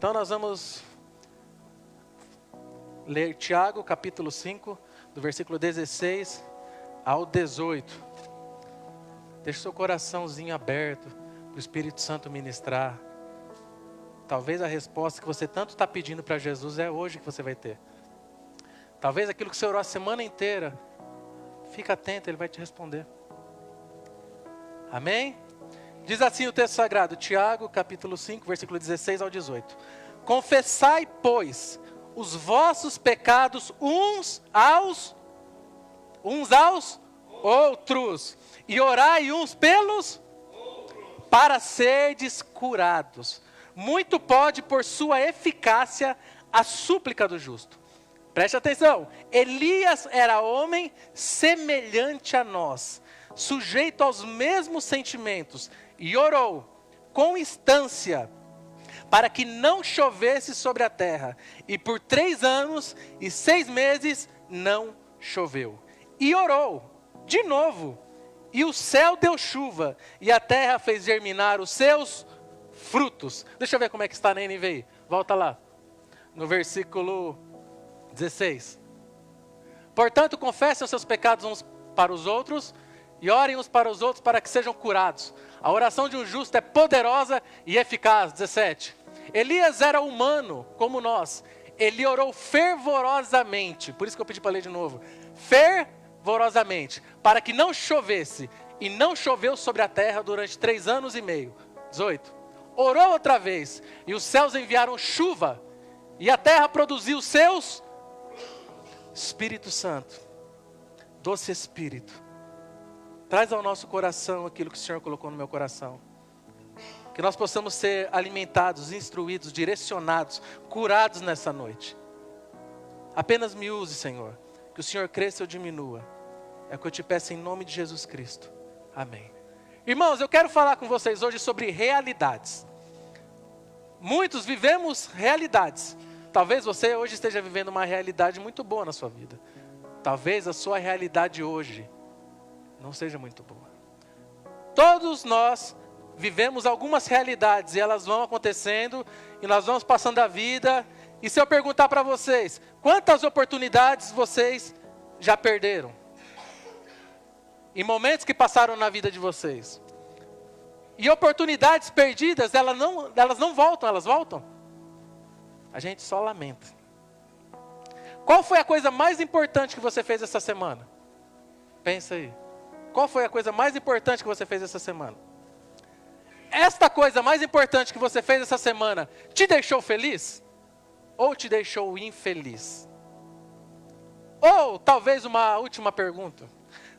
Então nós vamos ler Tiago, capítulo 5, do versículo 16 ao 18. Deixe seu coraçãozinho aberto para o Espírito Santo ministrar. Talvez a resposta que você tanto está pedindo para Jesus é hoje que você vai ter. Talvez aquilo que você orou a semana inteira, fica atento, Ele vai te responder. Amém? Diz assim o texto sagrado, Tiago, capítulo 5, versículo 16 ao 18. Confessai, pois, os vossos pecados uns aos outros, e orai uns pelos para serdes curados. Muito pode, por sua eficácia, a súplica do justo. Preste atenção, Elias era homem semelhante a nós, sujeito aos mesmos sentimentos, e orou com instância para que não chovesse sobre a terra. E por 3 anos e 6 meses não choveu. E orou de novo, e o céu deu chuva, e a terra fez germinar os seus frutos. Deixa eu ver como é que está na NVI. Volta lá, no versículo 16. Portanto, confessem os seus pecados uns para os outros, e orem uns para os outros para que sejam curados. A oração de um justo é poderosa e eficaz. 17. Elias era humano como nós. Ele orou fervorosamente. Por isso que eu pedi para ler de novo. Fervorosamente. Para que não chovesse. E não choveu sobre a terra durante 3 anos e meio. 18. Orou outra vez. E os céus enviaram chuva. E a terra produziu os seus. Espírito Santo. Doce Espírito. Traz ao nosso coração aquilo que o Senhor colocou no meu coração. Que nós possamos ser alimentados, instruídos, direcionados, curados nessa noite. Apenas me use, Senhor. Que o Senhor cresça ou diminua. É o que eu te peço em nome de Jesus Cristo. Amém. Irmãos, eu quero falar com vocês hoje sobre realidades. Muitos vivemos realidades. Talvez você hoje esteja vivendo uma realidade muito boa na sua vida. Talvez a sua realidade hoje não seja muito boa. Todos nós vivemos algumas realidades e elas vão acontecendo e nós vamos passando a vida. E se eu perguntar para vocês, quantas oportunidades vocês já perderam? Em momentos que passaram na vida de vocês. E oportunidades perdidas, elas não voltam, elas voltam? A gente só lamenta. Qual foi a coisa mais importante que você fez essa semana? Pensa aí. Qual foi a coisa mais importante que você fez essa semana? Esta coisa mais importante que você fez essa semana te deixou feliz? Ou te deixou infeliz? Ou talvez uma última pergunta.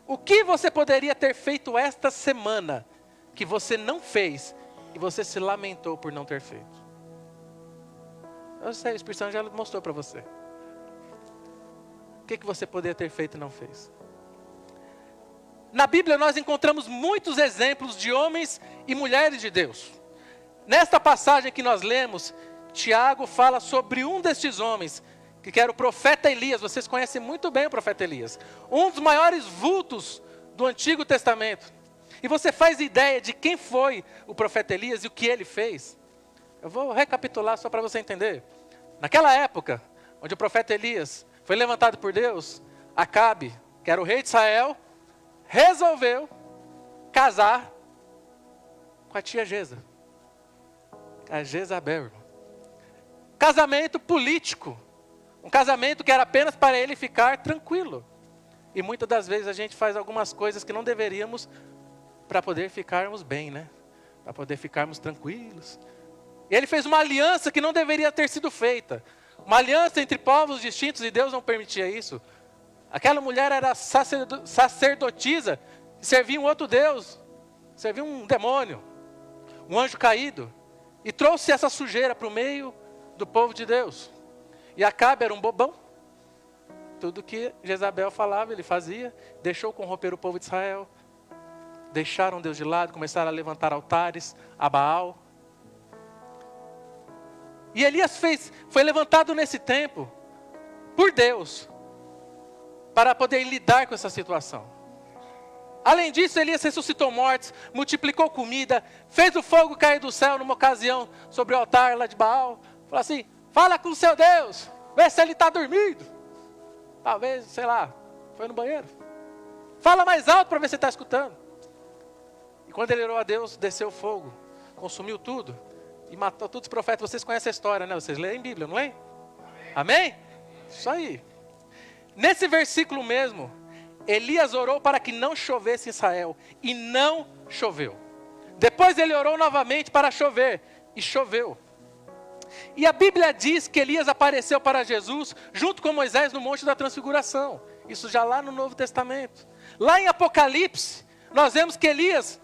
O que você poderia ter feito esta semana que você não fez e você se lamentou por não ter feito? Eu sei, o Espírito Santo já mostrou para você. O que você poderia ter feito e não fez? Na Bíblia nós encontramos muitos exemplos de homens e mulheres de Deus. Nesta passagem que nós lemos, Tiago fala sobre um destes homens, que era o profeta Elias. Vocês conhecem muito bem o profeta Elias. Um dos maiores vultos do Antigo Testamento. E você faz ideia de quem foi o profeta Elias e o que ele fez? Eu vou recapitular só para você entender. Naquela época, onde o profeta Elias foi levantado por Deus, Acabe, que era o rei de Israel, resolveu casar com a tia Jeza, a Jezabel. Casamento político, um casamento que era apenas para ele ficar tranquilo. E muitas das vezes a gente faz algumas coisas que não deveríamos para poder ficarmos bem, né? Para poder ficarmos tranquilos. E ele fez uma aliança que não deveria ter sido feita. Uma aliança entre povos distintos e Deus não permitia isso. Aquela mulher era sacerdotisa, servia um outro Deus, servia um demônio, um anjo caído. E trouxe essa sujeira para o meio do povo de Deus. E Acabe era um bobão. Tudo que Jezabel falava, ele fazia. Deixou corromper o povo de Israel. Deixaram Deus de lado, começaram a levantar altares a Baal. E Elias foi levantado nesse tempo por Deus para poder lidar com essa situação. Além disso, Elias ressuscitou mortos, multiplicou comida, fez o fogo cair do céu numa ocasião sobre o altar lá de Baal, Fala assim, fala com o seu Deus, vê se ele está dormindo. Talvez, sei lá, foi no banheiro. Fala mais alto para ver se ele está escutando. E quando ele orou a Deus, desceu fogo, consumiu tudo e matou todos os profetas. Vocês conhecem a história, né? Vocês leem Bíblia, não leem? Amém? Isso aí. Nesse versículo mesmo, Elias orou para que não chovesse em Israel, e não choveu. Depois ele orou novamente para chover, e choveu. E a Bíblia diz que Elias apareceu para Jesus, junto com Moisés no Monte da Transfiguração. Isso já lá no Novo Testamento. Lá em Apocalipse, nós vemos que Elias,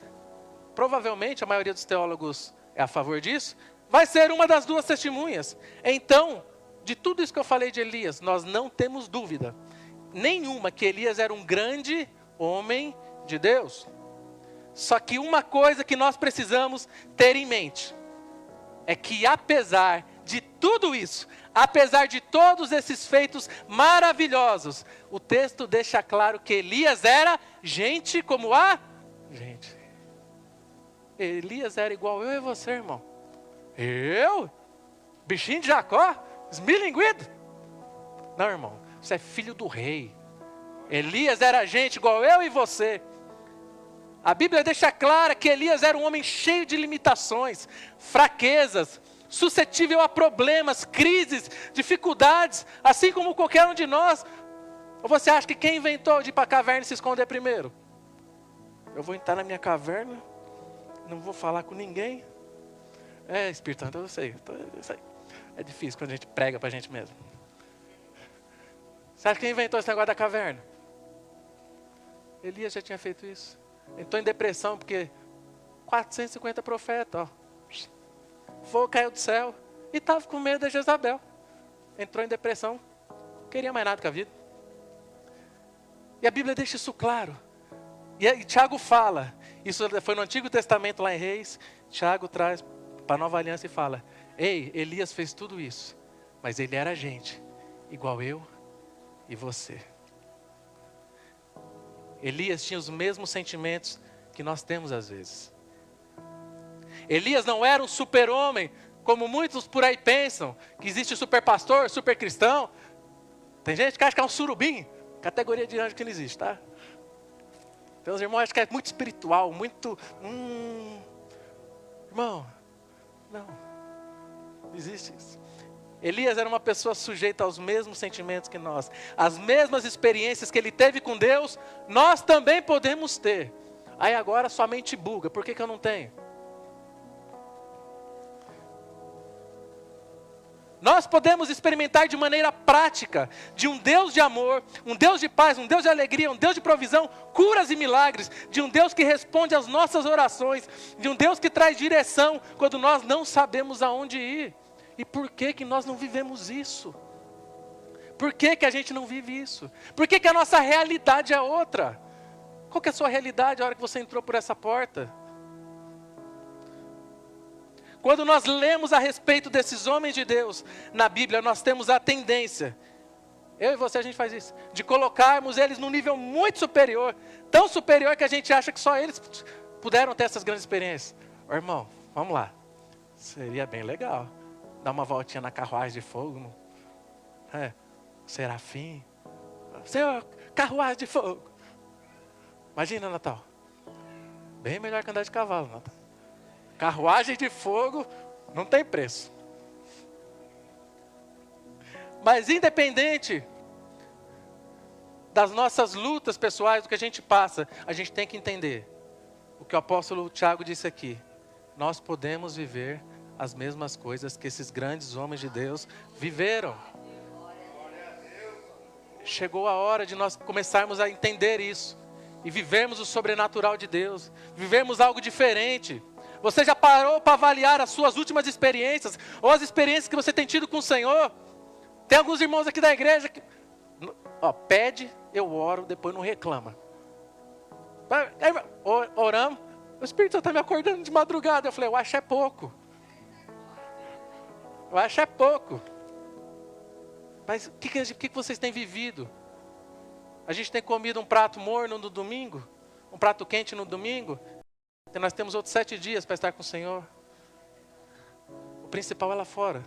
provavelmente a maioria dos teólogos é a favor disso, vai ser uma das duas testemunhas. Então, de tudo isso que eu falei de Elias, nós não temos dúvida nenhuma que Elias era um grande homem de Deus. Só que uma coisa que nós precisamos ter em mente é que apesar de tudo isso, apesar de todos esses feitos maravilhosos, o texto deixa claro que Elias era gente como a gente. Elias era igual eu e você, irmão. Eu? Bichinho de Jacó? Esmilinguido? Não, irmão, você é filho do rei. Elias era gente igual eu e você. A Bíblia deixa clara que Elias era um homem cheio de limitações, fraquezas, suscetível a problemas, crises, dificuldades, assim como qualquer um de nós. Ou você acha que quem inventou de ir para a caverna e se esconder primeiro? Eu vou entrar na minha caverna, não vou falar com ninguém. Espírito Santo, eu sei. É difícil quando a gente prega para a gente mesmo. Você acha que quem inventou esse negócio da caverna? Elias já tinha feito isso. Entrou em depressão porque 450 profetas, fogo caiu do céu e estava com medo de Jezabel. Entrou em depressão, não queria mais nada com a vida. E a Bíblia deixa isso claro. E Tiago fala, isso foi no Antigo Testamento lá em Reis, Tiago traz para a Nova Aliança e fala, ei, Elias fez tudo isso, mas ele era gente, igual eu e você. Elias tinha os mesmos sentimentos que nós temos às vezes. Elias não era um super-homem, como muitos por aí pensam, que existe super pastor, super cristão. Tem gente que acha que é um surubim, categoria de anjo que não existe, tá? Tem uns irmãos que acham que é muito espiritual, muito... Irmão, não existe isso. Elias era uma pessoa sujeita aos mesmos sentimentos que nós. As mesmas experiências que ele teve com Deus, nós também podemos ter. Aí agora sua mente buga, por que eu não tenho? Nós podemos experimentar de maneira prática, de um Deus de amor, um Deus de paz, um Deus de alegria, um Deus de provisão, curas e milagres, de um Deus que responde às nossas orações, de um Deus que traz direção quando nós não sabemos aonde ir. E por que nós não vivemos isso? Por que a gente não vive isso? Por que a nossa realidade é outra? Qual que é a sua realidade a hora que você entrou por essa porta? Quando nós lemos a respeito desses homens de Deus na Bíblia, nós temos a tendência, eu e você a gente faz isso, de colocarmos eles num nível muito superior, tão superior que a gente acha que só eles puderam ter essas grandes experiências. Ô, irmão, vamos lá, seria bem legal dar uma voltinha na carruagem de fogo, Serafim, Senhor, carruagem de fogo. Imagina, Natal, bem melhor que andar de cavalo, Natal. Carruagem de fogo não tem preço. Mas independente das nossas lutas pessoais, do que a gente passa, a gente tem que entender o que o apóstolo Tiago disse aqui. Nós podemos viver as mesmas coisas que esses grandes homens de Deus viveram. Chegou a hora de nós começarmos a entender isso e vivermos o sobrenatural de Deus, vivermos algo diferente. Você já parou para avaliar as suas últimas experiências, ou as experiências que você tem tido com o Senhor? Tem alguns irmãos aqui da igreja que, pede, eu oro, depois não reclama. Oramos, o Espírito Santo está me acordando de madrugada. Eu falei, eu acho é pouco. Eu acho é pouco. Mas o que vocês têm vivido? A gente tem comido um prato morno no domingo, um prato quente no domingo. Nós temos outros 7 dias para estar com o Senhor. O principal é lá fora.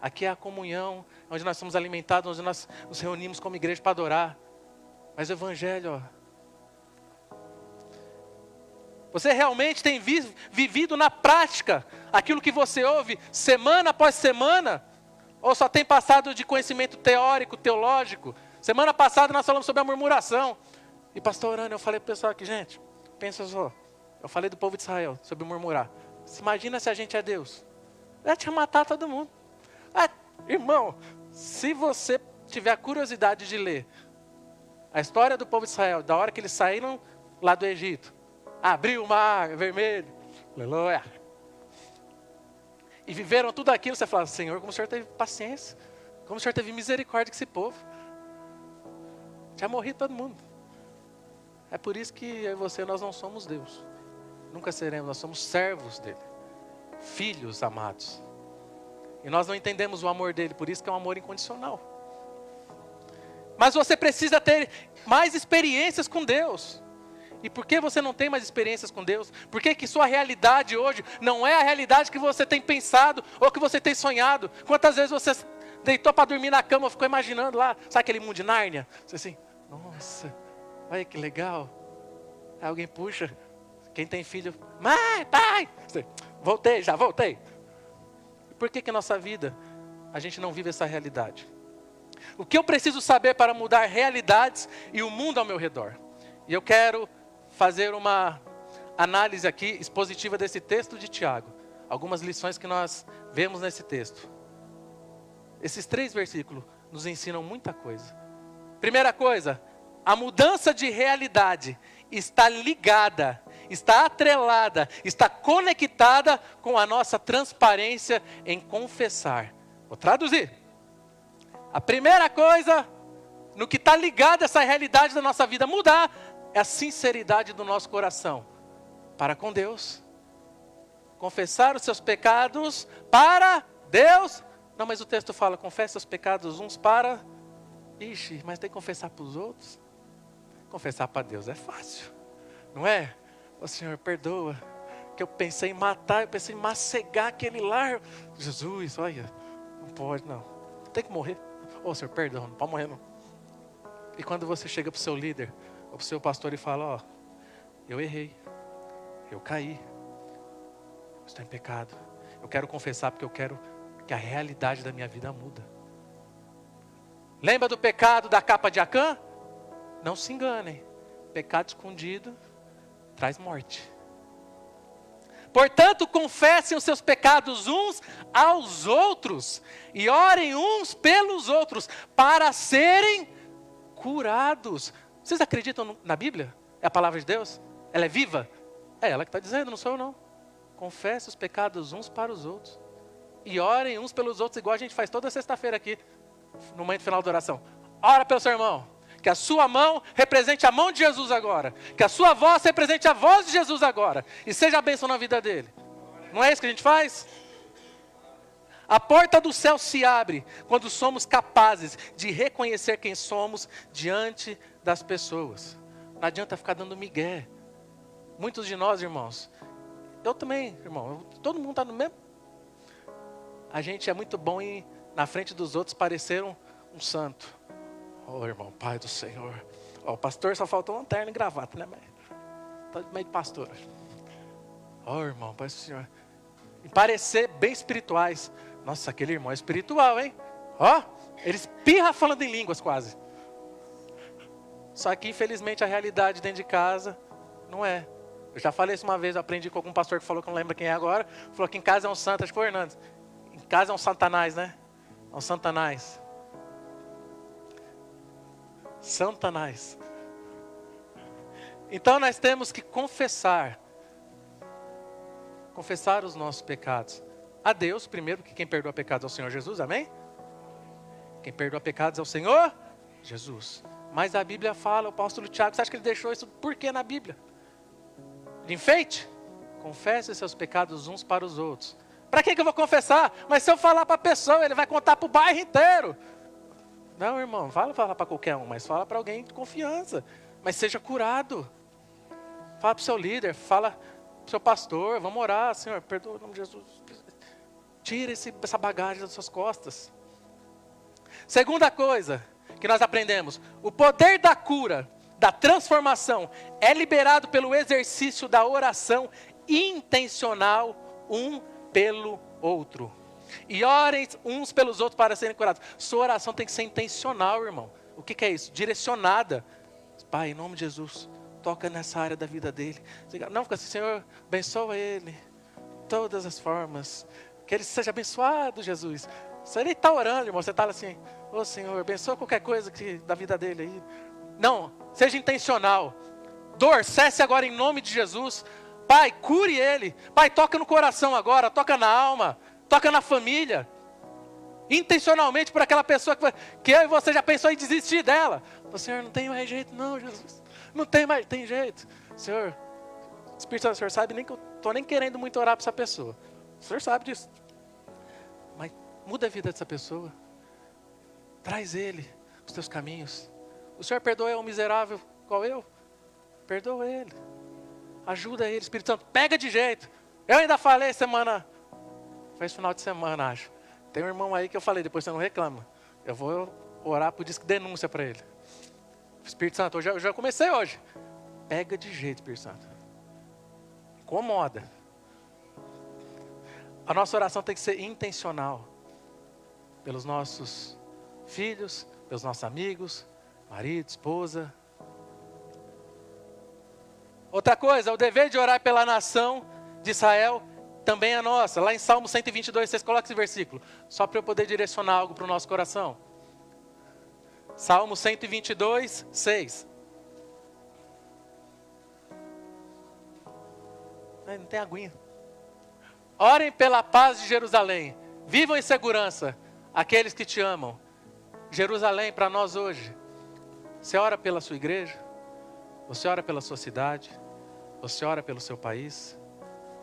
Aqui é a comunhão, onde nós somos alimentados, onde nós nos reunimos como igreja para adorar. Mas o evangelho, você realmente tem vivido na prática aquilo que você ouve semana após semana? Ou só tem passado de conhecimento teórico, teológico? Semana passada nós falamos sobre a murmuração. E pastor orando, eu falei para o pessoal aqui, gente, pensa só. Eu falei do povo de Israel sobre murmurar. Imagina se a gente é Deus. Eu tinha matado todo mundo. Irmão, se você tiver a curiosidade de ler a história do povo de Israel, da hora que eles saíram lá do Egito, abriu o mar vermelho, aleluia, e viveram tudo aquilo, você fala, Senhor, como o Senhor teve paciência, como o Senhor teve misericórdia com esse povo. Já morri todo mundo. É por isso que eu e você, nós não somos Deus. Nunca seremos, nós somos servos dele. Filhos amados. E nós não entendemos o amor dele, por isso que é um amor incondicional. Mas você precisa ter mais experiências com Deus. E por que você não tem mais experiências com Deus? Por que sua realidade hoje não é a realidade que você tem pensado ou que você tem sonhado? Quantas vezes você deitou para dormir na cama, ficou imaginando lá, sabe aquele mundo de Nárnia? Você assim, nossa, olha que legal. Aí alguém puxa, quem tem filho, mãe, pai, voltei. Por que nossa vida, a gente não vive essa realidade? O que eu preciso saber para mudar realidades e o mundo ao meu redor? E eu quero fazer uma análise aqui expositiva desse texto de Tiago. Algumas lições que nós vemos nesse texto. Esses 3 versículos nos ensinam muita coisa. Primeira coisa, a mudança de realidade está ligada, está atrelada, está conectada com a nossa transparência em confessar. Vou traduzir. A primeira coisa, no que está ligado a essa realidade da nossa vida mudar, é a sinceridade do nosso coração para com Deus. Confessar os seus pecados para Deus. Não, mas o texto fala, confesse os pecados uns para... Ixi, mas tem que confessar para os outros? Confessar para Deus é fácil, não é? Ô Senhor, perdoa, que eu pensei em matar, eu pensei em macegar aquele lar. Jesus, olha, não pode não, tem que morrer. Ô Senhor, perdão, não pode morrer não. E quando você chega para o seu líder, ou para o seu pastor e fala, eu errei, eu caí, estou em pecado, eu quero confessar porque eu quero que a realidade da minha vida muda. Lembra do pecado da capa de Acã? Não se enganem, pecado escondido traz morte. Portanto, confessem os seus pecados uns aos outros e orem uns pelos outros para serem curados. Vocês acreditam na Bíblia? É a palavra de Deus? Ela é viva? É ela que está dizendo, não sou eu não. Confesse os pecados uns para os outros e orem uns pelos outros, igual a gente faz toda sexta-feira aqui, no momento final da oração. Ora pelo seu irmão. Que a sua mão represente a mão de Jesus agora. Que a sua voz represente a voz de Jesus agora. E seja a bênção na vida dele. Não é isso que a gente faz? A porta do céu se abre quando somos capazes de reconhecer quem somos diante das pessoas. Não adianta ficar dando migué. Muitos de nós, irmãos, eu também, irmão, todo mundo está no mesmo. A gente é muito bom em, na frente dos outros, parecer um santo. Irmão, Pai do Senhor. O pastor só faltou um terno e gravata, né? Está meio de pastor. Irmão, Pai do Senhor. E parecer bem espirituais. Nossa, aquele irmão é espiritual, hein? Ele espirra falando em línguas quase. Só que infelizmente a realidade dentro de casa não é. Eu já falei isso uma vez, eu aprendi com algum pastor que falou, que não lembro quem é agora. Falou que em casa é um santo, acho que foi o Hernandes. Em casa é um satanás, né? É um satanás. Satanás. Então nós temos que confessar os nossos pecados a Deus primeiro, que quem perdoa pecados é o Senhor Jesus, amém? Quem perdoa pecados é o Senhor Jesus. Mas a Bíblia fala, o apóstolo Tiago, você acha que ele deixou isso por que na Bíblia? De enfeite? Confesse seus pecados uns para os outros. Para que eu vou confessar? Mas se eu falar para a pessoa, ele vai contar para o bairro inteiro. Não, irmão, fala para qualquer um, mas fala para alguém de confiança. Mas seja curado. Fala para o seu líder, fala para o seu pastor, vamos orar, Senhor, perdoa o nome de Jesus. Tira essa bagagem das suas costas. Segunda coisa que nós aprendemos: o poder da cura, da transformação, é liberado pelo exercício da oração intencional um pelo outro. E orem uns pelos outros para serem curados. Sua oração tem que ser intencional, irmão. O que é isso? Direcionada. Pai, em nome de Jesus, toca nessa área da vida dele. Não, fica assim: Senhor, abençoa ele, todas as formas. Que ele seja abençoado, Jesus. Você nem está orando, irmão. Você está assim: ô Senhor, abençoa qualquer coisa da vida dele aí. Não, seja intencional. Dor, cesse agora em nome de Jesus. Pai, cure ele. Pai, toca no coração agora, toca na alma, toca na família. Intencionalmente por aquela pessoa que eu e você já pensou em desistir dela. Senhor, não tem mais jeito não, Jesus. Não tem jeito. Senhor, Espírito Santo, o Senhor sabe nem que eu estou nem querendo muito orar para essa pessoa. O Senhor sabe disso. Mas muda a vida dessa pessoa. Traz ele os teus caminhos. O Senhor perdoa um miserável igual eu? Perdoa ele. Ajuda ele, Espírito Santo. Pega de jeito. Eu ainda falei semana... Foi esse final de semana, acho. Tem um irmão aí que eu falei, depois você não reclama. Eu vou orar por disco de denúncia para ele. Espírito Santo, eu já comecei hoje. Pega de jeito, Espírito Santo. Incomoda. A nossa oração tem que ser intencional. Pelos nossos filhos, pelos nossos amigos, marido, esposa. Outra coisa, o dever de orar pela nação de Israel também é nossa. Lá em Salmo 122, vocês colocam esse versículo. Só para eu poder direcionar algo para o nosso coração. Salmo 122, 6. Não tem aguinha. Orem pela paz de Jerusalém. Vivam em segurança aqueles que te amam. Jerusalém para nós hoje. Você ora pela sua igreja? Você ora pela sua cidade? Você ora pelo seu país?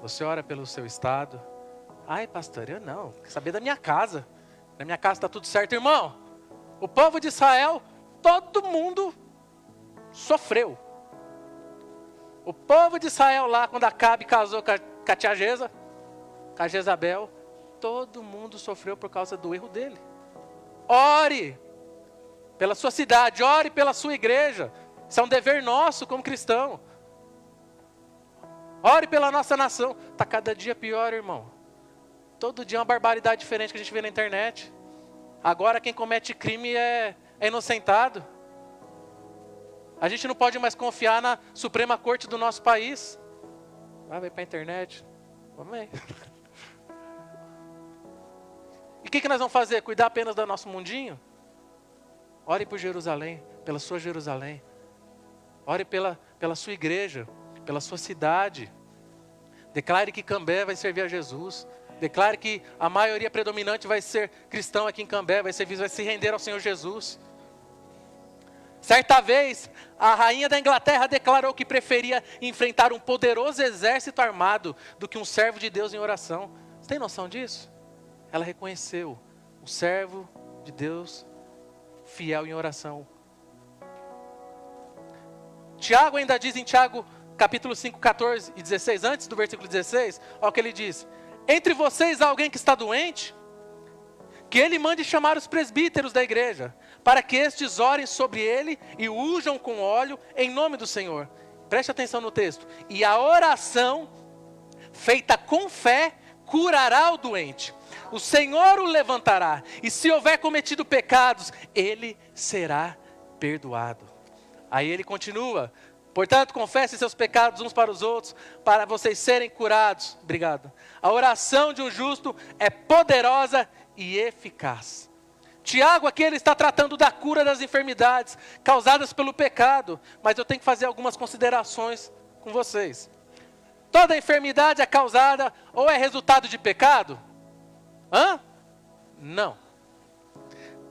Você ora pelo seu estado? Ai, pastor, eu não. Quer saber da minha casa? Na minha casa está tudo certo, irmão. O povo de Israel, todo mundo sofreu. O povo de Israel lá, quando Acabe casou com a tia Jeza, com a Jezabel, todo mundo sofreu por causa do erro dele. Ore pela sua cidade, ore pela sua igreja. Isso é um dever nosso como cristão. Ore pela nossa nação. Está cada dia pior, irmão. Todo dia é uma barbaridade diferente que a gente vê na internet. Agora quem comete crime é inocentado. A gente não pode mais confiar na Suprema Corte do nosso país. Vai para a internet. Vamos aí. E o que nós vamos fazer? Cuidar apenas do nosso mundinho? Ore por Jerusalém, pela sua Jerusalém. Ore pela sua igreja, pela sua cidade. Declare que Cambé vai servir a Jesus. Declare que a maioria predominante vai ser cristão aqui em Cambé, vai se render ao Senhor Jesus. Certa vez, a rainha da Inglaterra declarou que preferia enfrentar um poderoso exército armado do que um servo de Deus em oração. Você tem noção disso? Ela reconheceu um servo de Deus fiel em oração. Tiago ainda diz em Tiago capítulo 5, 14 e 16, antes do versículo 16, olha o que ele diz: entre vocês há alguém que está doente? Que ele mande chamar os presbíteros da igreja, para que estes orem sobre ele e o unjam com óleo em nome do Senhor. Preste atenção no texto. E a oração feita com fé curará o doente. O Senhor o levantará, e se houver cometido pecados, ele será perdoado. Aí ele continua: portanto, confessem seus pecados uns para os outros, para vocês serem curados. Obrigado. A oração de um justo é poderosa e eficaz. Tiago aqui ele está tratando da cura das enfermidades causadas pelo pecado, mas eu tenho que fazer algumas considerações com vocês. Toda enfermidade é causada ou é resultado de pecado? Não.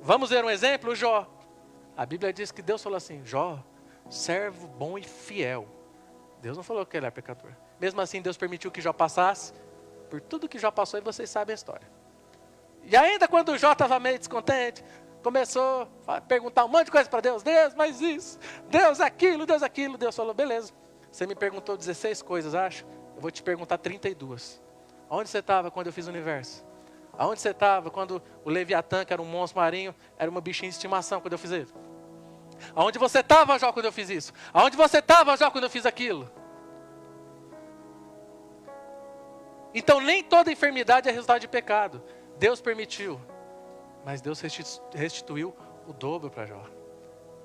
Vamos ver um exemplo, Jó. A Bíblia diz que Deus falou assim: Jó, servo bom e fiel. Deus não falou que ele é pecador. Mesmo assim, Deus permitiu que Jó passasse por tudo que Jó passou, e vocês sabem a história. E ainda quando Jó estava meio descontente, começou a perguntar um monte de coisa para Deus. Deus, mas isso, Deus aquilo, Deus aquilo. Deus falou: beleza, você me perguntou 16 coisas, acho. Eu vou te perguntar 32. Onde você estava quando eu fiz o universo? Aonde você estava quando o Leviatã, que era um monstro marinho, era uma bichinha de estimação quando eu fiz isso? Aonde você estava, Jó, quando eu fiz isso? Aonde você estava, Jó, quando eu fiz aquilo? Então nem toda enfermidade é resultado de pecado. Deus permitiu, mas Deus restituiu o dobro para Jó.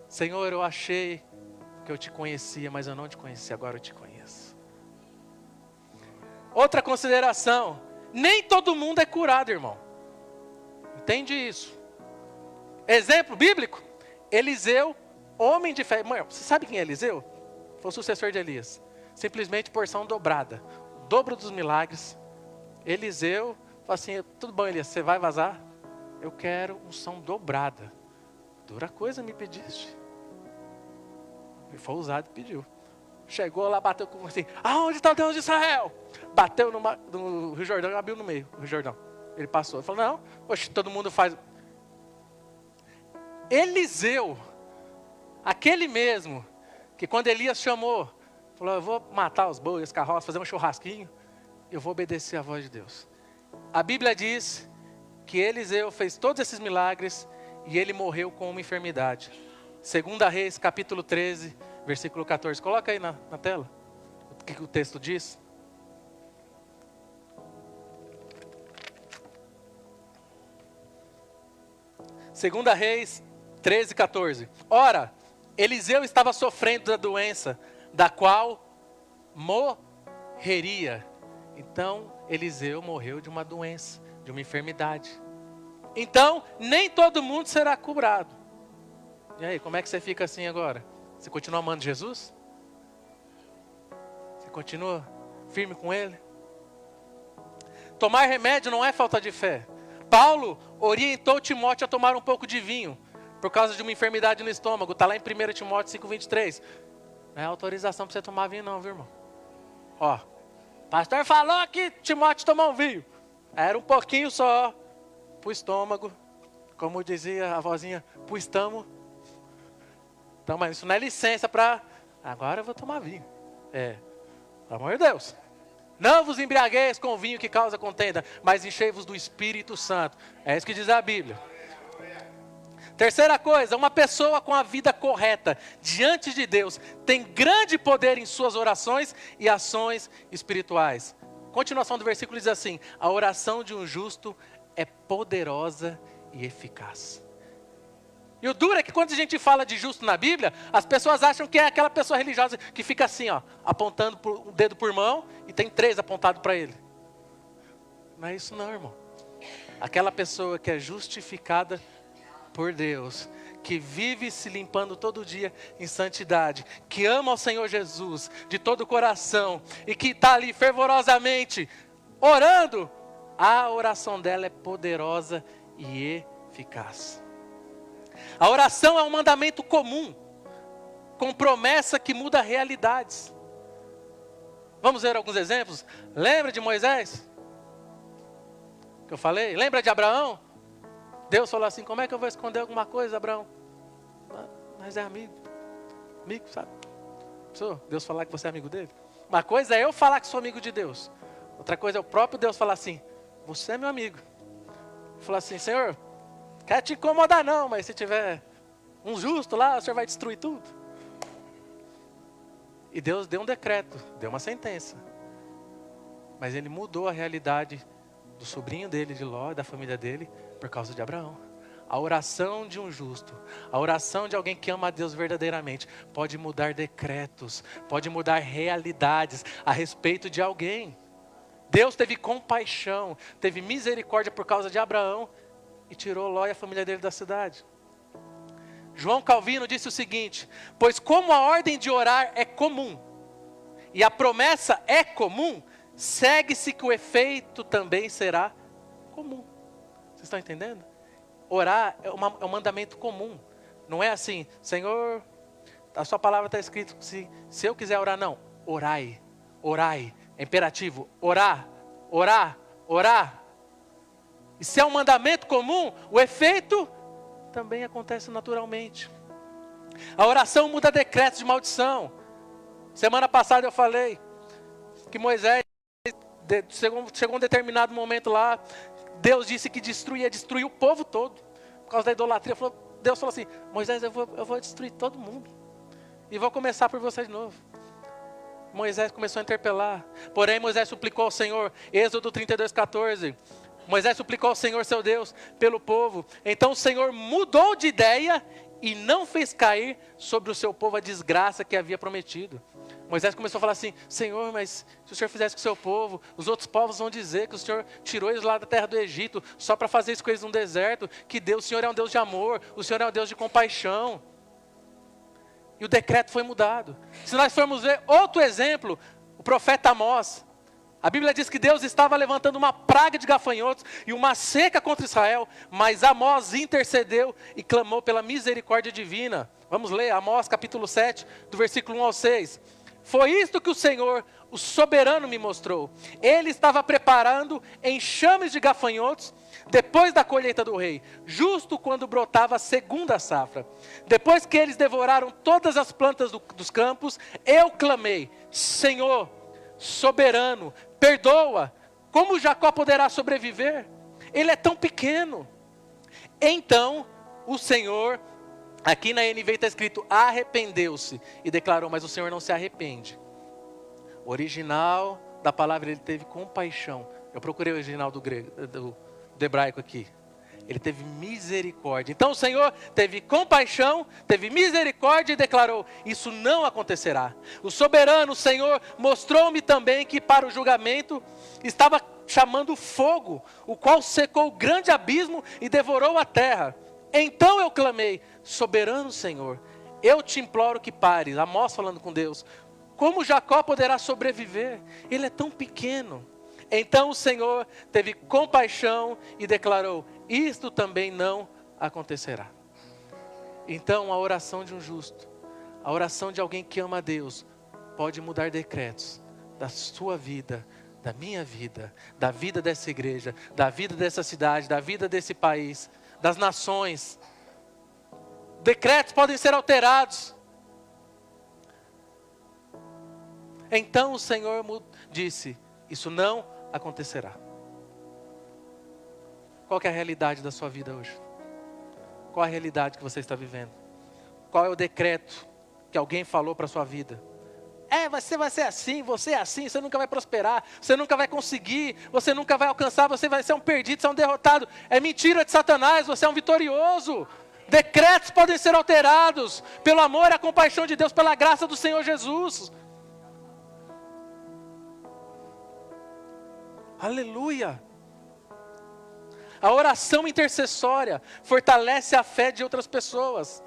Senhor, eu achei que eu te conhecia, mas eu não te conhecia, agora eu te conheço. Outra consideração, nem todo mundo é curado, irmão. Entende isso? Exemplo bíblico, Eliseu, homem de fé. Mãe, você sabe quem é Eliseu? Foi o sucessor de Elias. Simplesmente porção dobrada. O dobro dos milagres. Eliseu falou assim, tudo bom, Elias, você vai vazar? Eu quero unção dobrada. Dura coisa me pediste. Ele foi ousado e pediu. Chegou lá, bateu com assim, aonde está o Deus de Israel? Bateu no Rio Jordão e abriu no meio, o Rio Jordão. Ele passou, ele falou, não, poxa, todo mundo faz. Eliseu, aquele mesmo, que quando Elias chamou, falou, eu vou matar os bois, as carroças, fazer um churrasquinho, eu vou obedecer à voz de Deus. A Bíblia diz que Eliseu fez todos esses milagres e ele morreu com uma enfermidade. 2 Reis, capítulo 13, versículo 14. Coloca aí na tela o que o texto diz. Segunda Reis 13, 14. Ora, Eliseu estava sofrendo da doença, da qual morreria. Então, Eliseu morreu de uma doença, de uma enfermidade. Então, nem todo mundo será curado. E aí, como é que você fica assim agora? Você continua amando Jesus? Você continua firme com Ele? Tomar remédio não é falta de fé. Paulo orientou Timóteo a tomar um pouco de vinho, por causa de uma enfermidade no estômago. Está lá em 1 Timóteo 5,23. Não é autorização para você tomar vinho não, viu, irmão? Ó, o pastor falou que Timóteo tomou um vinho. Era um pouquinho só, para o estômago. Como dizia a vozinha, para o estômago. Então, mas isso não é licença para... Agora eu vou tomar vinho. Pelo amor de Deus. Não vos embriagueis com vinho que causa contenda, mas enchei-vos do Espírito Santo. É isso que diz a Bíblia. Terceira coisa, uma pessoa com a vida correta diante de Deus tem grande poder em suas orações e ações espirituais. Continuação do versículo diz assim: a oração de um justo é poderosa e eficaz. E o duro é que quando a gente fala de justo na Bíblia, as pessoas acham que é aquela pessoa religiosa que fica assim, ó, apontando o dedo por mão e tem 3 apontados para ele. Não é isso não, irmão. Aquela pessoa que é justificada por Deus, que vive se limpando todo dia em santidade, que ama ao Senhor Jesus de todo o coração e que está ali fervorosamente orando, a oração dela é poderosa e eficaz. A oração é um mandamento comum, com promessa que muda realidades. Vamos ver alguns exemplos? Lembra de Moisés? Que eu falei? Lembra de Abraão? Deus falou assim, como é que eu vou esconder alguma coisa, Abraão? Mas é amigo, sabe? Deus falar que você é amigo dele. Uma coisa é eu falar que sou amigo de Deus. Outra coisa é o próprio Deus falar assim, você é meu amigo. Falar assim, Senhor, quer te incomodar não, mas se tiver um justo lá, o Senhor vai destruir tudo. E Deus deu um decreto, deu uma sentença. Mas ele mudou a realidade do sobrinho dele, de Ló, da família dele, por causa de Abraão. A oração de um justo, a oração de alguém que ama a Deus verdadeiramente, pode mudar decretos, pode mudar realidades a respeito de alguém. Deus teve compaixão, teve misericórdia por causa de Abraão e tirou Ló e a família dele da cidade. João Calvino disse o seguinte: pois como a ordem de orar é comum e a promessa é comum, segue-se que o efeito também será comum. Vocês estão entendendo? Orar é um mandamento comum. Não é assim, Senhor, a sua palavra está escrito, se eu quiser orar, não. Orai, é imperativo, orar. E se é um mandamento comum, o efeito também acontece naturalmente. A oração muda decretos de maldição. Semana passada eu falei que Moisés chegou um determinado momento lá, Deus disse que ia destruir o povo todo, por causa da idolatria. Deus falou assim: Moisés, eu vou destruir todo mundo, e vou começar por você de novo. Moisés começou a interpelar, porém Moisés suplicou ao Senhor, Êxodo 32:14, Moisés suplicou ao Senhor seu Deus pelo povo. Então o Senhor mudou de ideia e não fez cair sobre o seu povo a desgraça que havia prometido. Moisés começou a falar assim: Senhor, mas se o Senhor fizesse com o seu povo, os outros povos vão dizer que o Senhor tirou eles lá da terra do Egito, só para fazer isso com eles no deserto, que o Senhor é um Deus de amor, o Senhor é um Deus de compaixão. E o decreto foi mudado. Se nós formos ver outro exemplo, o profeta Amós, a Bíblia diz que Deus estava levantando uma praga de gafanhotos e uma seca contra Israel, mas Amós intercedeu e clamou pela misericórdia divina. Vamos ler Amós capítulo 7, do versículo 1 ao 6. Foi isto que o Senhor, o soberano, me mostrou. Ele estava preparando enxames de gafanhotos depois da colheita do rei, justo quando brotava a segunda safra. Depois que eles devoraram todas as plantas dos campos, eu clamei: Senhor, soberano, perdoa. Como Jacó poderá sobreviver? Ele é tão pequeno. Então o Senhor, aqui na NVI está escrito, arrependeu-se e declarou, mas o Senhor não se arrepende. O original da palavra, ele teve compaixão. Eu procurei o original do hebraico aqui. Ele teve misericórdia. Então o Senhor teve compaixão, teve misericórdia e declarou: isso não acontecerá. O soberano, o Senhor, mostrou-me também que para o julgamento estava chamando fogo, o qual secou o grande abismo e devorou a terra. Então eu clamei: soberano Senhor, eu te imploro que pares. Amós falando com Deus: como Jacó poderá sobreviver? Ele é tão pequeno. Então o Senhor teve compaixão e declarou: isto também não acontecerá. Então a oração de um justo, a oração de alguém que ama a Deus, pode mudar decretos da sua vida, da minha vida, da vida dessa igreja, da vida dessa cidade, da vida desse país, das nações. Decretos podem ser alterados. Então o Senhor disse: isso não acontecerá. Qual que é a realidade da sua vida hoje? Qual a realidade que você está vivendo? Qual é o decreto que alguém falou para a sua vida? Você vai ser assim, você é assim, você nunca vai prosperar, você nunca vai conseguir, você nunca vai alcançar, você vai ser um perdido, você é um derrotado. É mentira de Satanás, você é um vitorioso. Decretos podem ser alterados pelo amor e a compaixão de Deus, pela graça do Senhor Jesus. Aleluia! A oração intercessória fortalece a fé de outras pessoas.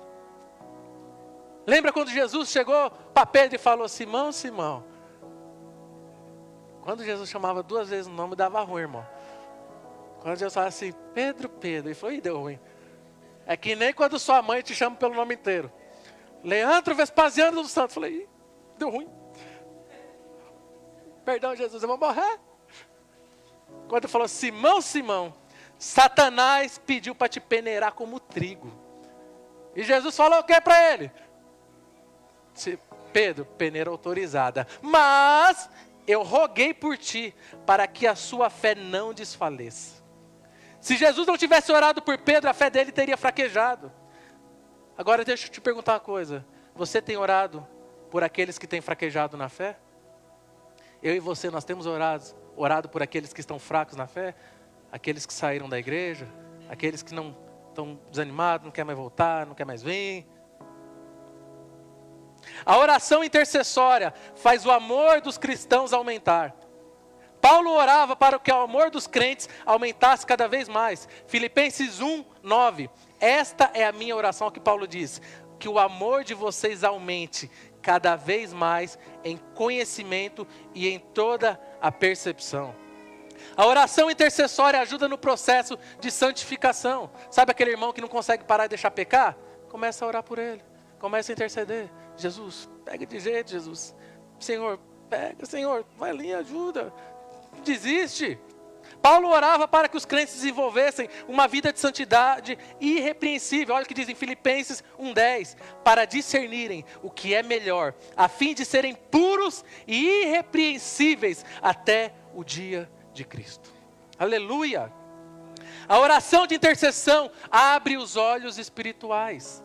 Lembra quando Jesus chegou para Pedro e falou: Simão, Simão. Quando Jesus chamava 2 vezes o nome, dava ruim, irmão. Quando Jesus falava assim: Pedro, Pedro, ele falou: ih, deu ruim. É que nem quando sua mãe te chama pelo nome inteiro. Leandro Vespasiano dos Santos. Eu falei: ih, deu ruim. Perdão, Jesus, eu vou morrer. Quando ele falou: Simão, Simão, Satanás pediu para te peneirar como trigo. E Jesus falou o que para ele? Pedro, peneira autorizada. Mas eu roguei por ti, para que a sua fé não desfaleça. Se Jesus não tivesse orado por Pedro, a fé dele teria fraquejado. Agora deixa eu te perguntar uma coisa. Você tem orado por aqueles que têm fraquejado na fé? Eu e você, nós temos orado por aqueles que estão fracos na fé? Aqueles que saíram da igreja? Aqueles que não estão desanimados, não querem mais voltar, não querem mais vir? A oração intercessória faz o amor dos cristãos aumentar. Paulo orava para que o amor dos crentes aumentasse cada vez mais. Filipenses 1:9. Esta é a minha oração, que Paulo diz: que o amor de vocês aumente cada vez mais em conhecimento e em toda a percepção. A oração intercessória ajuda no processo de santificação. Sabe aquele irmão que não consegue parar e deixar pecar? Começa a orar por ele. Começa a interceder. Jesus, pega de jeito, Jesus. Senhor, pega, Senhor, vai ali, ajuda. Desiste. Paulo orava para que os crentes desenvolvessem uma vida de santidade irrepreensível. Olha o que diz em Filipenses 1:10. Para discernirem o que é melhor, a fim de serem puros e irrepreensíveis até o dia de Cristo. Aleluia! A oração de intercessão abre os olhos espirituais.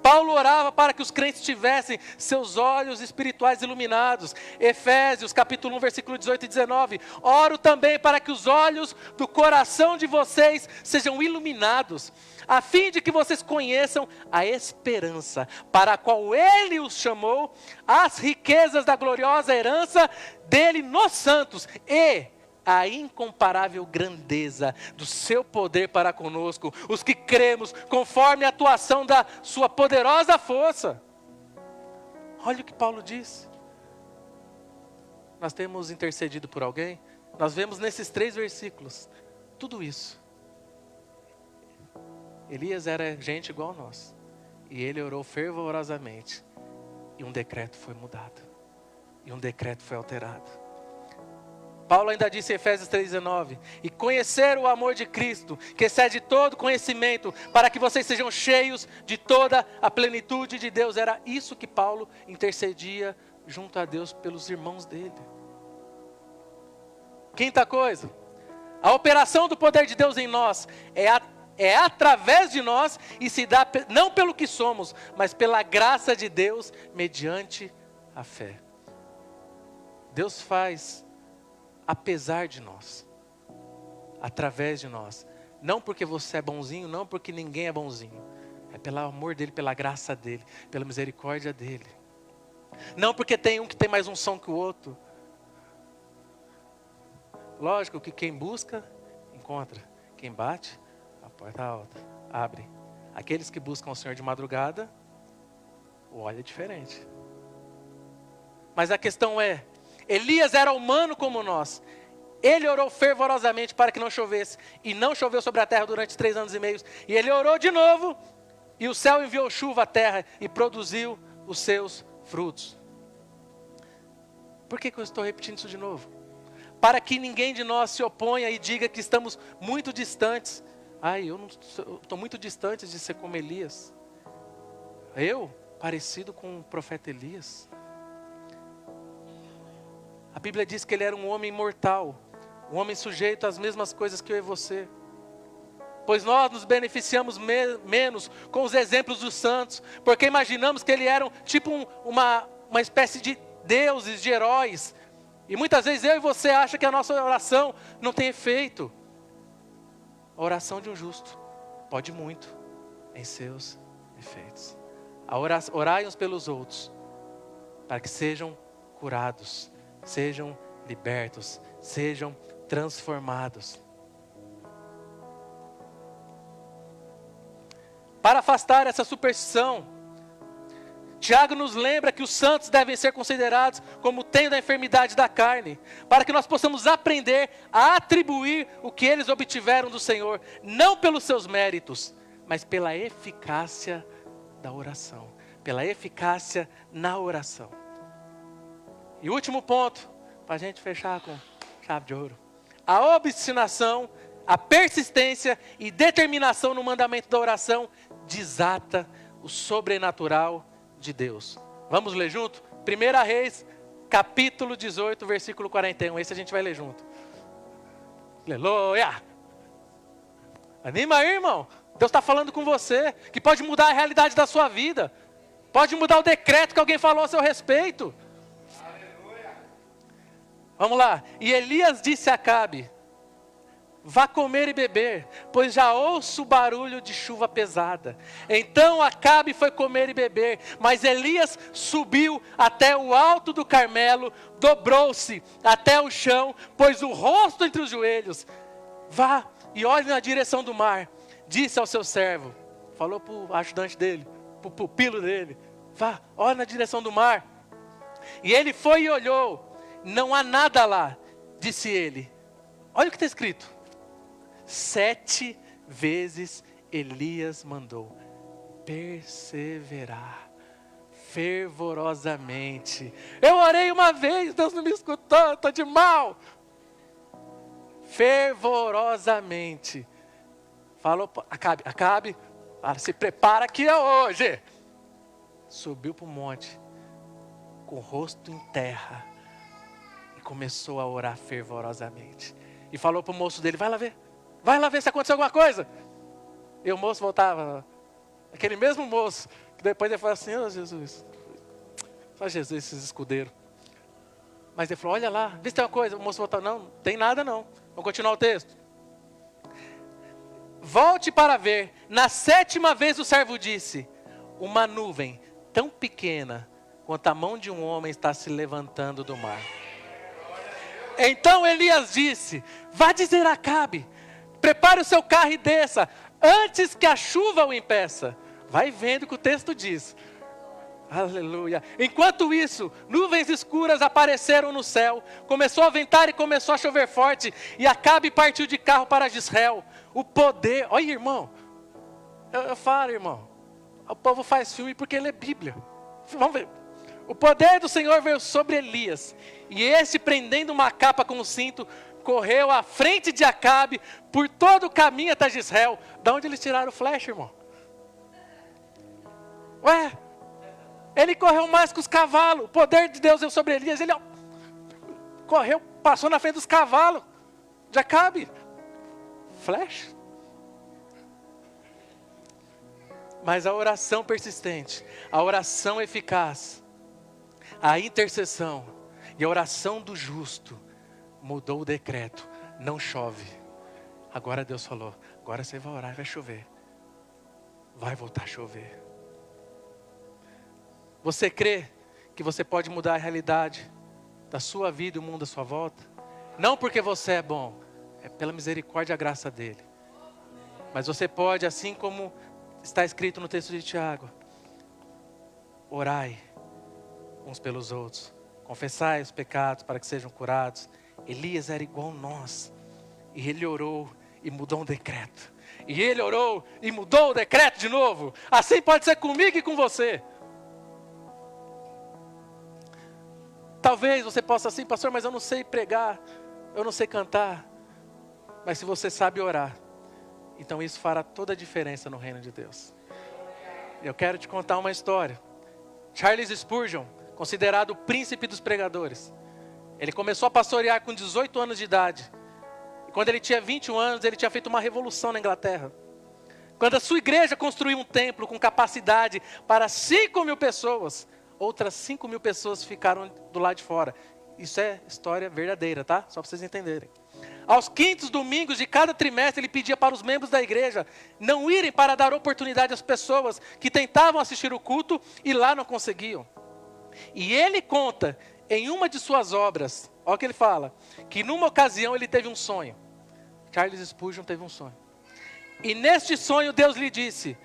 Paulo orava para que os crentes tivessem seus olhos espirituais iluminados. Efésios capítulo 1, versículo 18 e 19. Oro também para que os olhos do coração de vocês sejam iluminados, a fim de que vocês conheçam a esperança para a qual Ele os chamou, as riquezas da gloriosa herança dele nos santos e a incomparável grandeza do seu poder para conosco, os que cremos, conforme a atuação da sua poderosa força. Olha o que Paulo diz. Nós temos intercedido por alguém, nós vemos nesses 3 versículos, tudo isso. Elias era gente igual a nós, e ele orou fervorosamente, e um decreto foi mudado, e um decreto foi alterado. Paulo ainda disse em Efésios 3,19, e conhecer o amor de Cristo, que excede todo conhecimento, para que vocês sejam cheios de toda a plenitude de Deus. Era isso que Paulo intercedia junto a Deus pelos irmãos dele. Quinta coisa, a operação do poder de Deus em nós é através de nós e se dá não pelo que somos, mas pela graça de Deus mediante a fé. Deus faz apesar de nós, através de nós, não porque você é bonzinho, não porque ninguém é bonzinho, é pelo amor dele, pela graça dele, pela misericórdia dele, não porque tem um que tem mais unção que o outro. Lógico que quem busca, encontra, quem bate, a porta alta, abre. Aqueles que buscam o Senhor de madrugada, o óleo é diferente. Mas a questão é, Elias era humano como nós. Ele orou fervorosamente para que não chovesse. E não choveu sobre a terra durante 3 anos e meio. E ele orou de novo. E o céu enviou chuva à terra e produziu os seus frutos. Por que eu estou repetindo isso de novo? Para que ninguém de nós se oponha e diga que estamos muito distantes. Eu estou muito distante de ser como Elias. Eu, parecido com o profeta Elias. A Bíblia diz que ele era um homem mortal, um homem sujeito às mesmas coisas que eu e você. Pois nós nos beneficiamos menos com os exemplos dos santos, porque imaginamos que eles eram tipo uma espécie de deuses, de heróis. E muitas vezes eu e você acham que a nossa oração não tem efeito. A oração de um justo pode muito em seus efeitos. Orai uns pelos outros, para que sejam curados, sejam libertos, sejam transformados. Para afastar essa superstição, Tiago nos lembra que os santos devem ser considerados como tendo a enfermidade da carne, para que nós possamos aprender a atribuir o que eles obtiveram do Senhor, não pelos seus méritos, mas pela eficácia da oração, pela eficácia na oração. E último ponto, para a gente fechar com chave de ouro. A obstinação, a persistência e determinação no mandamento da oração desata o sobrenatural de Deus. Vamos ler junto? 1 Reis, capítulo 18, versículo 41. Esse a gente vai ler junto. Aleluia! Anima aí, irmão. Deus está falando com você, que pode mudar a realidade da sua vida. Pode mudar o decreto que alguém falou a seu respeito. Vamos lá. E Elias disse a Acabe: vá comer e beber, pois já ouço o barulho de chuva pesada. Então Acabe foi comer e beber, mas Elias subiu até o alto do Carmelo, dobrou-se até o chão, pôs o rosto entre os joelhos. Vá e olhe na direção do mar, disse ao seu servo. Falou para o ajudante dele, para o pupilo dele: vá, olhe na direção do mar. E ele foi e olhou. Não há nada lá, disse ele. Olha o que está escrito. 7 vezes Elias mandou perseverar fervorosamente. Eu orei uma vez, Deus não me escutou, estou de mal. Fervorosamente. Falou, Acabe, se prepara que é hoje. Subiu para o monte, com o rosto em terra, começou a orar fervorosamente. E falou para o moço dele: vai lá ver Vai lá ver se aconteceu alguma coisa. E o moço voltava, aquele mesmo moço, que depois ele falou assim, ô Jesus, faz Jesus esses escudeiros. Mas ele falou, olha lá, vê se tem uma coisa. O moço voltou, não tem nada não. Vamos continuar o texto. Volte para ver. Na 7ª vez o servo disse, uma nuvem tão pequena quanto a mão de um homem está se levantando do mar. Então Elias disse, vá dizer a Acabe, prepare o seu carro e desça, antes que a chuva o impeça. Vai vendo o que o texto diz. Aleluia. Enquanto isso, nuvens escuras apareceram no céu. Começou a ventar e começou a chover forte. E Acabe partiu de carro para Jezreel. O poder, olha irmão. Eu falo irmão. O povo faz filme porque lê Bíblia. Vamos ver. O poder do Senhor veio sobre Elias. E esse, prendendo uma capa com o cinto, correu à frente de Acabe por todo o caminho até Jezreel. Da onde eles tiraram o flecha, irmão? Ué? Ele correu mais que os cavalos. O poder de Deus veio sobre Elias. Ele correu, passou na frente dos cavalos de Acabe. Flecha. Mas a oração persistente, a oração eficaz, a intercessão e a oração do justo mudou o decreto. Não chove. Agora Deus falou, agora você vai orar e vai chover. Vai voltar a chover. Você crê que você pode mudar a realidade da sua vida e o mundo à sua volta? Não porque você é bom, é pela misericórdia e a graça dele. Mas você pode, assim como está escrito no texto de Tiago, orai uns pelos outros, confessai os pecados para que sejam curados. Elias era igual a nós, e ele orou e mudou um decreto. E ele orou e mudou o decreto de novo. Assim pode ser comigo e com você. Talvez você possa assim, pastor, mas eu não sei pregar, eu não sei cantar. Mas se você sabe orar, então isso fará toda a diferença no reino de Deus. Eu quero te contar uma história. Charles Spurgeon, considerado o príncipe dos pregadores. Ele começou a pastorear com 18 anos de idade. E quando ele tinha 21 anos, ele tinha feito uma revolução na Inglaterra. Quando a sua igreja construiu um templo com capacidade para 5.000 pessoas, outras 5.000 pessoas ficaram do lado de fora. Isso é história verdadeira, tá? Só para vocês entenderem. Aos quintos domingos de cada trimestre, ele pedia para os membros da igreja não irem para dar oportunidade às pessoas que tentavam assistir o culto e lá não conseguiam. E ele conta em uma de suas obras, olha o que ele fala, que numa ocasião ele teve um sonho. Charles Spurgeon teve um sonho. E neste sonho Deus lhe disse,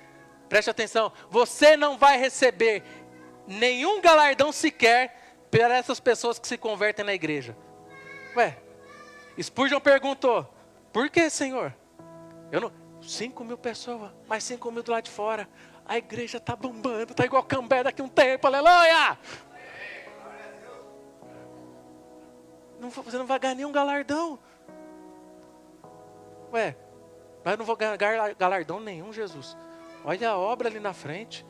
preste atenção, você não vai receber nenhum galardão sequer para essas pessoas que se convertem na igreja. Ué, Spurgeon perguntou, por que, Senhor? 5.000 pessoas, mais 5.000 do lado de fora. A igreja está bombando, está igual Cambé daqui a um tempo, aleluia! Você não vai ganhar nenhum galardão. Ué, mas eu não vou ganhar galardão nenhum, Jesus. Olha a obra ali na frente.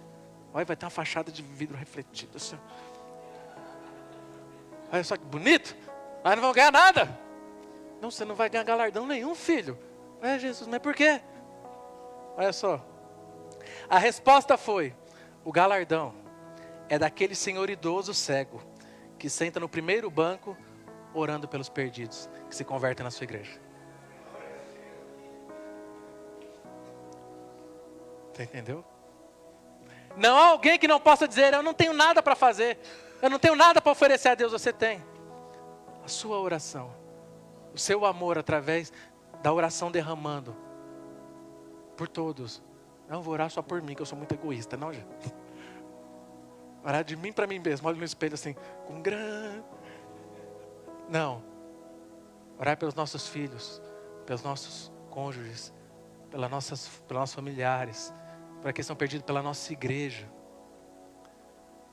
Olha, vai ter uma fachada de vidro refletido assim. Olha só que bonito. Mas não vão ganhar nada. Não, você não vai ganhar galardão nenhum, filho. Ué, Jesus, mas por quê? Olha só. A resposta foi, o galardão é daquele senhor idoso cego, que senta no primeiro banco, orando pelos perdidos, que se convertem na sua igreja. Você entendeu? Não há alguém que não possa dizer, eu não tenho nada para fazer, eu não tenho nada para oferecer a Deus. Você tem a sua oração, o seu amor através da oração derramando por todos. Não vou orar só por mim, que eu sou muito egoísta, não, gente. Orar de mim para mim mesmo, olha no espelho assim, com grande... Não, orar pelos nossos filhos, pelos nossos cônjuges, pelos nossos familiares, para aqueles que estão perdidos, pela nossa igreja.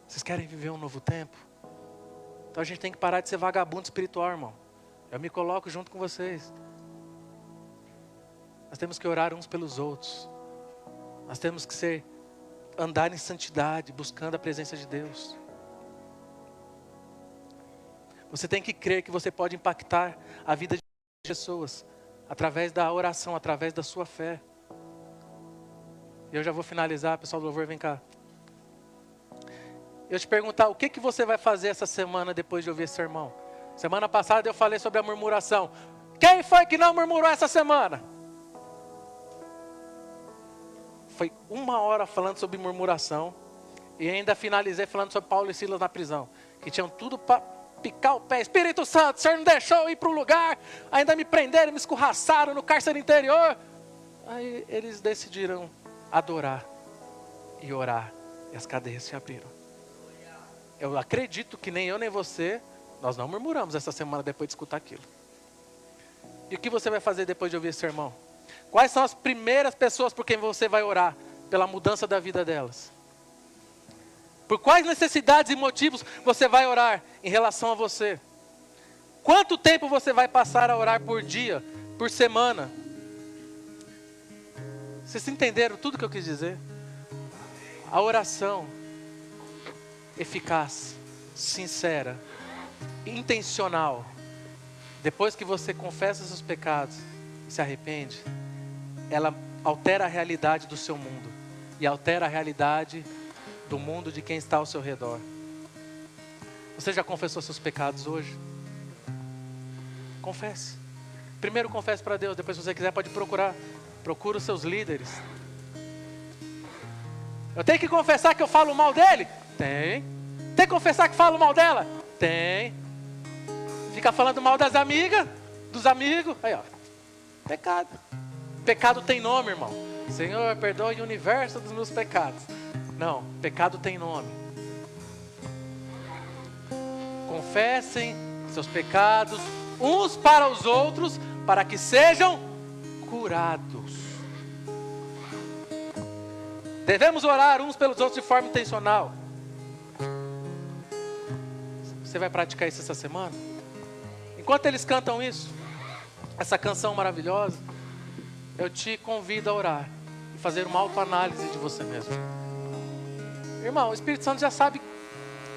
Vocês querem viver um novo tempo? Então a gente tem que parar de ser vagabundo espiritual, irmão. Eu me coloco junto com vocês. Nós temos que orar uns pelos outros. Nós temos que andar em santidade, buscando a presença de Deus. Você tem que crer que você pode impactar a vida de pessoas através da oração, através da sua fé. E eu já vou finalizar, pessoal do louvor, vem cá. Eu te perguntar, o que você vai fazer essa semana depois de ouvir esse sermão? Semana passada eu falei sobre a murmuração. Quem foi que não murmurou essa semana? Foi 1 hora falando sobre murmuração. E ainda finalizei falando sobre Paulo e Silas na prisão. Que tinham tudo para picar o pé. Espírito Santo, o Senhor não deixou eu ir para o lugar. Ainda me prenderam, me escorraçaram no cárcere interior. Aí eles decidiram adorar e orar. E as cadeias se abriram. Eu acredito que nem eu nem você, nós não murmuramos essa semana depois de escutar aquilo. E o que você vai fazer depois de ouvir esse sermão? Quais são as primeiras pessoas por quem você vai orar? Pela mudança da vida delas. Por quais necessidades e motivos você vai orar em relação a você? Quanto tempo você vai passar a orar por dia, por semana? Vocês entenderam tudo que eu quis dizer? A oração eficaz, sincera, intencional, depois que você confessa seus pecados e se arrepende, ela altera a realidade do seu mundo e altera a realidade do mundo de quem está ao seu redor. Você já confessou seus pecados hoje? Confesse. Primeiro confesse para Deus, depois se você quiser pode procurar. Procura os seus líderes. Eu tenho que confessar que eu falo mal dele? Tem. Tem que confessar que falo mal dela? Tem. Fica falando mal das amigas, dos amigos. Aí ó, pecado. Pecado tem nome, irmão. Senhor, perdoe o universo dos meus pecados. Não, pecado tem nome. Confessem seus pecados uns para os outros, para que sejam curados. Devemos orar uns pelos outros de forma intencional. Você vai praticar isso essa semana? Enquanto eles cantam isso, essa canção maravilhosa, eu te convido a orar e fazer uma autoanálise de você mesmo. Irmão, o Espírito Santo já sabe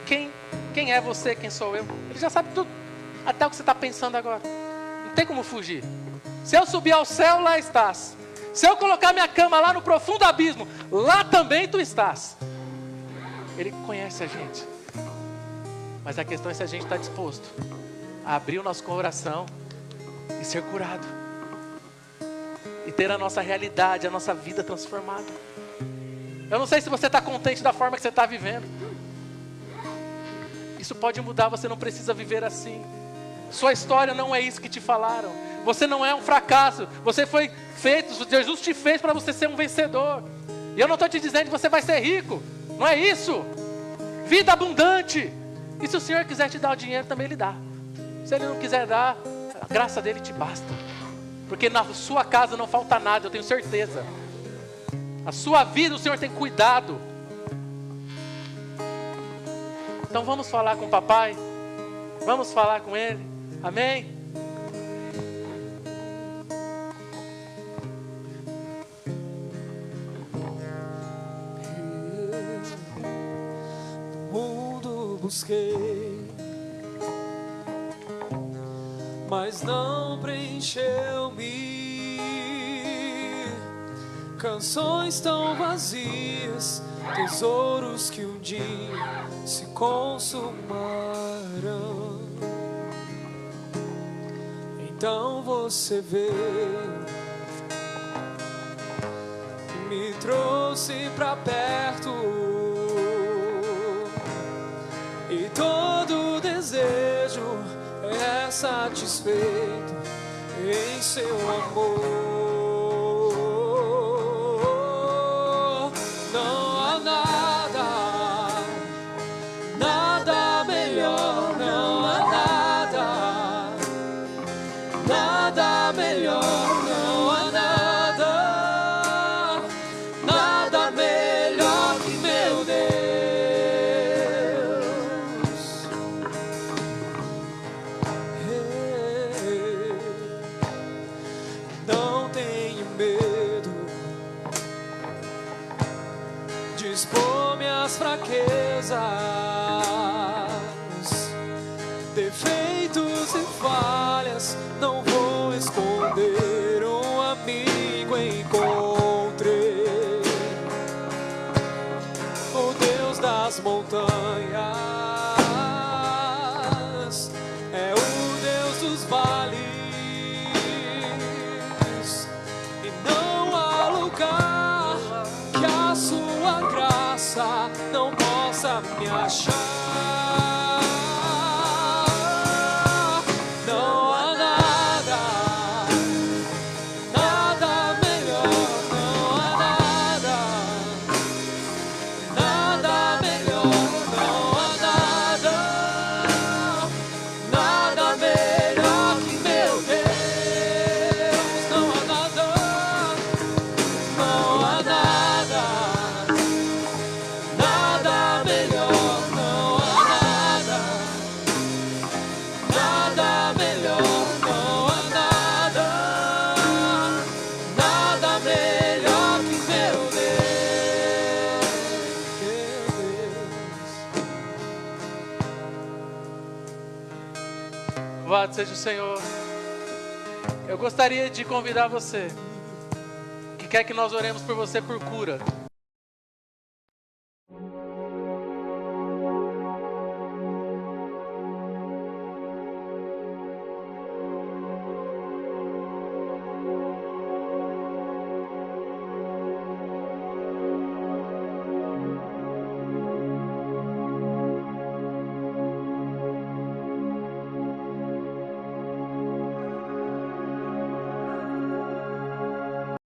quem é você, quem sou eu. Ele já sabe tudo, até o que você está pensando agora. Não tem como fugir. Se eu subir ao céu, lá estás. Se eu colocar minha cama lá no profundo abismo, lá também tu estás. Ele conhece a gente. Mas a questão é se a gente está disposto a abrir o nosso coração e ser curado. E ter a nossa realidade, a nossa vida transformada. Eu não sei se você está contente da forma que você está vivendo. Isso pode mudar, você não precisa viver assim. Sua história não é isso que te falaram. Você não é um fracasso. Você foi feito, Jesus te fez para você ser um vencedor. E eu não estou te dizendo que você vai ser rico. Não é isso. Vida abundante. E se o Senhor quiser te dar o dinheiro, também Ele dá. Se Ele não quiser dar, a graça dEle te basta. Porque na sua casa não falta nada, eu tenho certeza. A sua vida o Senhor tem cuidado. Então vamos falar com o papai. Vamos falar com Ele. Amém? No mundo busquei, mas não preencheu-me. Canções tão vazias, tesouros que um dia se consumarão. Então você veio e me trouxe pra perto, e todo desejo é satisfeito em seu amor. Defeitos e falhas não vou esconder. das montanhas, é o Deus dos vales, e não há lugar que a sua graça não possa me achar. Não há nada, nada melhor, não há nada, nada melhor, não há nada, nada melhor que meu Deus. Não há nada, não há nada, nada melhor, não há nada, nada melhor, não há nada, nada melhor que meu Deus, Louvado seja o Senhor. Eu gostaria de convidar você, que quer que nós oremos por você por cura,